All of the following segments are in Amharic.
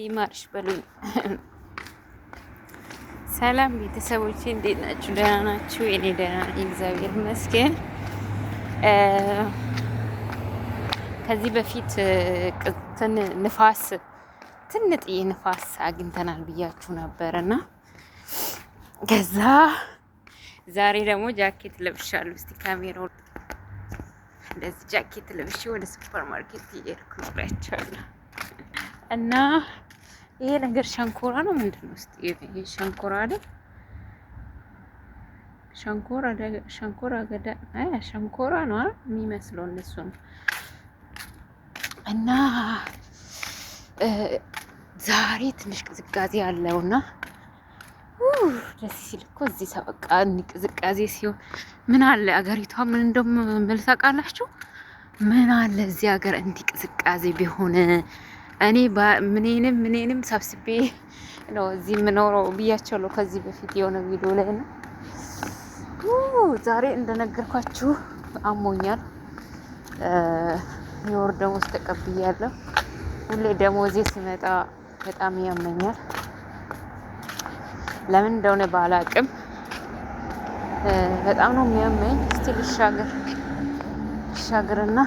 ይማርሽ በሉኝ። ሰላም ቤተሰቦቼ እንዴት ናችሁ? ደህና ናችሁ? እኔ ደህና ነኝ፣ እግዚአብሔር ይመስገን። ከዚህ በፊት ንፋስ ትንጥዬ ንፋስ አግኝተናል ብያችሁ ነበር እና ከዛ ዛሬ ደግሞ ጃኬት ለብሻለሁ። እስቲ ካሜራው እንደዚህ ጃኬት ለብሼ ወደ ሱፐር ማርኬት እየሄድኩ ነው እና ይሄ ነገር ሸንኮራ ነው ምንድን ነው? እስቲ ይሄ ሸንኮራ አይደል? ሸንኮራ አገዳ ሸንኮራ ነው የሚመስለው እነሱ ነው። እና ዛሬ ትንሽ ቅዝቃዜ አለውና ደስ ሲል እኮ እዚህ ሰበቃ ቅዝቃዜ ሲሆን ምን አለ አገሪቷ ምን እንደምል ታውቃላችሁ? ምን አለ እዚህ ሀገር እንዲህ ቅዝቃዜ ቢሆን እኔ ምኔንም ሰብስቤ ነው እዚህ የምኖረው ብያቸዋለሁ ከዚህ በፊት የሆነ ቪዲዮ ላይ ነው። ዛሬ እንደነገርኳችሁ አሞኛል። የወር ደሞዝ ተቀብያለሁ። ሁሌ ደሞዜ ሲመጣ በጣም ያመኛል። ለምን እንደሆነ ባላቅም በጣም ነው የሚያመኝ። እስቲ ልሻገርና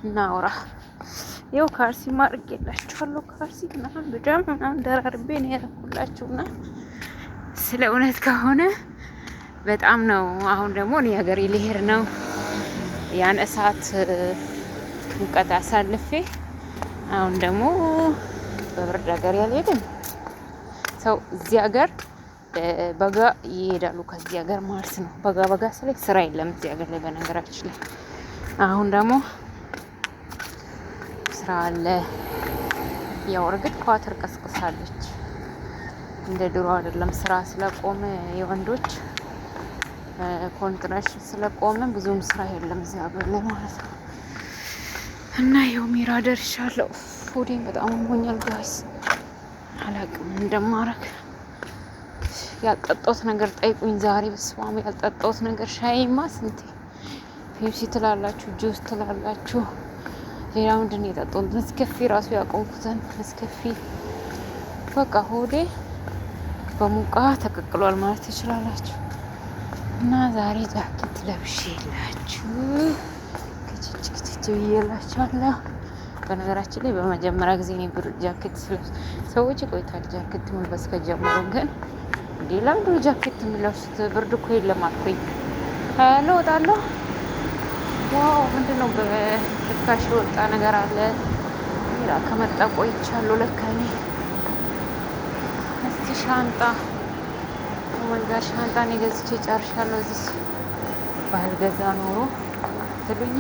እናውራ። ይኸው ካርሲ ማድረግ የላችኋለሁ። ካርሲ ምናምን ብጃም ምናምን ደራርቤ ነው ያደረኩላችሁና ስለ እውነት ከሆነ በጣም ነው። አሁን ደግሞ እኔ ሀገሬ ልሄድ ነው። ያን እሳት ሙቀት አሳልፌ አሁን ደግሞ በብርድ ሀገር ያልሄድም ሰው እዚህ ሀገር በጋ ይሄዳሉ። ከዚህ ሀገር ማለት ነው። በጋ ስለ ስራ የለም እዚህ ሀገር ላይ በነገራችን ላይ። አሁን ደግሞ ስራ አለ። ያው እርግጥ ኳተር ቀስቅሳለች። እንደ ድሮ አይደለም። ስራ ስለቆመ የወንዶች ኮንትራክሽን ስለቆመ ብዙም ስራ የለም እዚህ ሀገር ላይ ማለት ነው። እና ይኸው ሚራ ደርሻለሁ። ሆዴን በጣም ሞኛል ጋይስ፣ አላቅም እንደማረግ። ያልጠጣሁት ነገር ጠይቁኝ ዛሬ። በስማም ያልጠጣሁት ነገር ሻይማ ስንቴ ፔፕሲ ትላላችሁ፣ ጁስ ትላላችሁ። ሌላ ምንድን ነው የጠጣሁት? መስከፊ ራሱ ያቆምኩትን መስከፊ። በቃ ሆዴ በሙቃ ተቀቅሏል ማለት ትችላላችሁ። እና ዛሬ ጃኬት ለብሼ የላችሁ ክትች ብዬላችኋለሁ። በነገራችን ላይ በመጀመሪያ ጊዜ ነው ጃኬት ስለብስ። ሰዎች ቆይታል ጃኬት መልበስ ከጀመሩ፣ ግን እንዴ ለምንድነው ጃኬት የሚለብሱት? ብርድ እኮ የለም አልኩኝ። እወጣለሁ። ዋው ምንድነው በርካሽ የወጣ ነገር አለ። ሌላ ከመጣ ቆይቻለሁ ለካ እኔ። እስቲ ሻንጣ ወልጋ ሻንጣን የገዝቼ ጨርሻለሁ። እዚህ ባልገዛ ኖሮ ትሉኝ።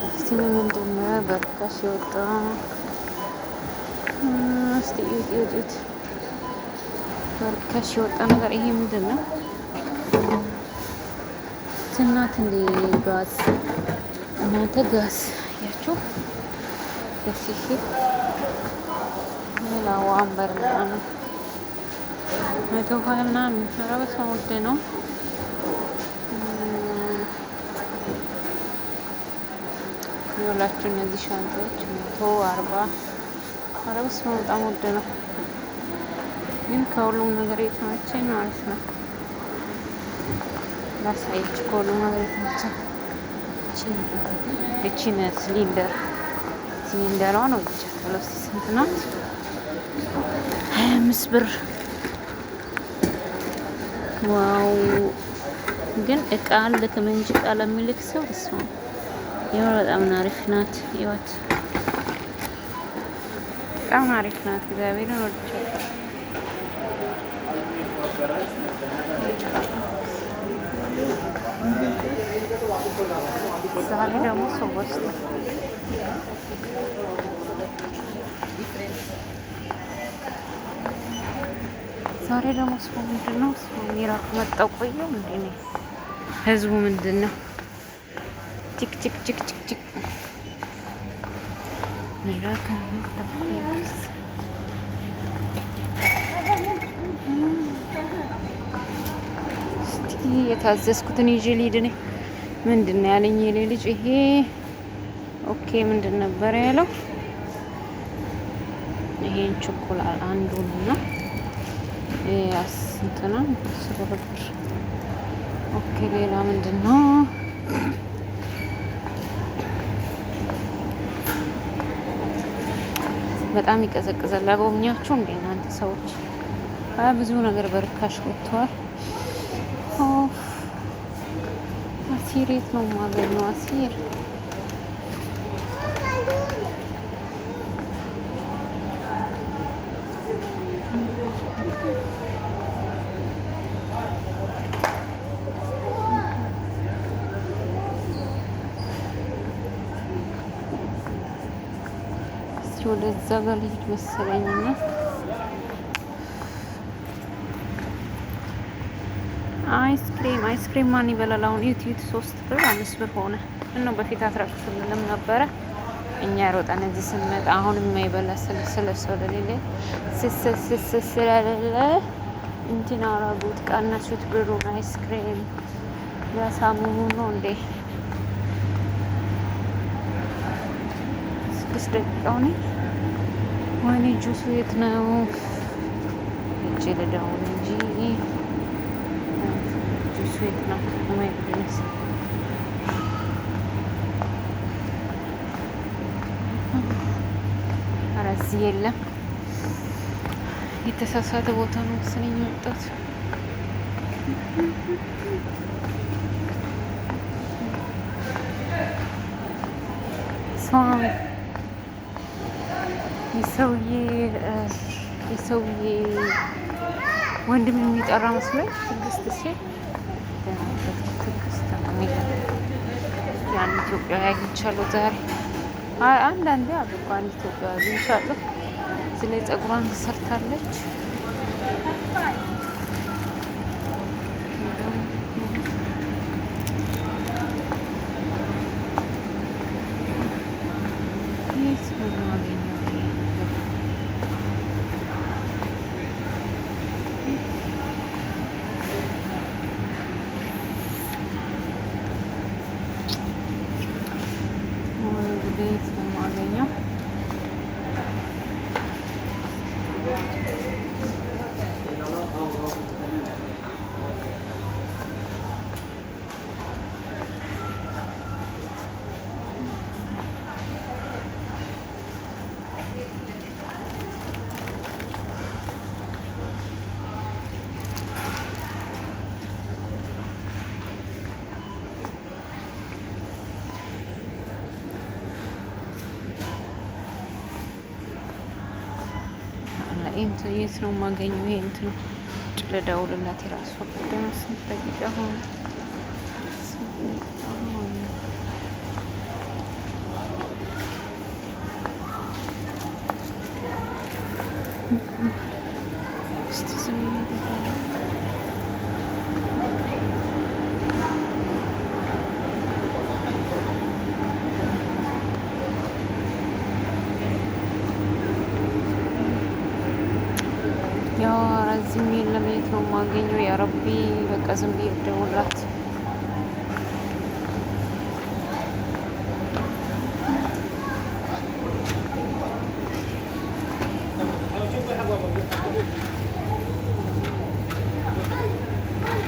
እስቲ ምንድን ነው በርካሽ የወጣ? እስቲ እዩት በርካሽ የወጣ ነገር። ይሄ ምንድን ነው? ትናት እንደ ጋዝ እናንተ ጋዝ ያችሁ ደስ ሲል ሌላ ወንበር ምናምን 120 ምናምን ረበስ ውድ ነው። ይኸውላችሁ እነዚህ ሻንጣዎች 140 ረበስ በጣም ውድ ነው። ግን ከሁሉም ነገር የተመቸኝ ማለት ነው። ላሳያችሁ ከሁሉም ነገር የተመቸኝ እቺን ሲሊንደሯ ነው ብቻ ተለስ ስንት ናት? 25 ብር። ዋው! ግን እቃ ልክም እንጂ እቃ ለሚልክ ሰው እሱ የምር በጣም አሪፍ ናት። ይወት በጣም አሪፍ ናት። እግዚአብሔርን ወድቻለሁ። ዛሬ ደግሞ ሰዎች ዛሬ ደግሞ ሰው ምንድን ነው? ሰው ሚራክ መጣው ቆየው እንዴ ነው ህዝቡ ምንድን ነው? ቲክ ቲክ ቲክ ቲክ ቲክ ሚራክ ተቆየስ እስቲ ይህ የታዘዝኩትን ይዤ ልሂድ እኔ። ምንድን ነው ያለኝ የኔ ልጅ? ይሄ ኦኬ ምንድን ነበረ ያለው? ይሄን ቾኮላት አንዱን ነው ያስንተና ስብር። ኦኬ ሌላ ምንድን ነው? በጣም ይቀዘቅዛል። አጎብኛችሁ እንዴ እናንተ ሰዎች? ብዙ ነገር በርካሽ ወጥቷል። አሲር የት ነው የማገኘው? አሲር ወደዛ ጋር ልሂድ መሰለኝና አይስክሪም ማን ይበላል አሁን? ዩቲዩብ 3 ብር 5 ብር ሆነ። ምነው በፊት አትረክስልንም ነበረ? እኛ ሮጠን እዚህ ስንመጣ አሁን የማይበላ ስለሰው ለሌለ ስለሌለ እንትን አረጉት፣ ቀነሱት ብሩን። አይስክሪም ያሳሙሙ ነው እንዴ? 6 ደቂቃው ነው። ወይኔ ጁሱ የት ነው? እጄ ልደውል እንጂ ጁሱ የት ነው? ማይ ጉድነስ ኧረ እዚህ የለም። የተሳሳተ ቦታ ነው መሰለኝ የመጣሁት። የሰውዬ ወንድም የሚጠራ መስሎኝ ትዕግስት ሲል ትዕግስት ያን ኢትዮጵያ አግኝቻለሁ ዛሬ። አንዳንዴ አብቆ አንድ ኢትዮጵያ አግኝቻለሁ። ስለ ፀጉሯን ሰርታለች። ቤት ነው የማገኘው። የት ነው የማገኘው? ይሄ እንትን ልደውልላት የራሱ ጉዳይ። ስንት ደቂቃ ሆነ? ያው ዝም የለም። የት ነው የማገኘው? ያ ረቢ በቃ ዝም ብዬ ልደውልላት።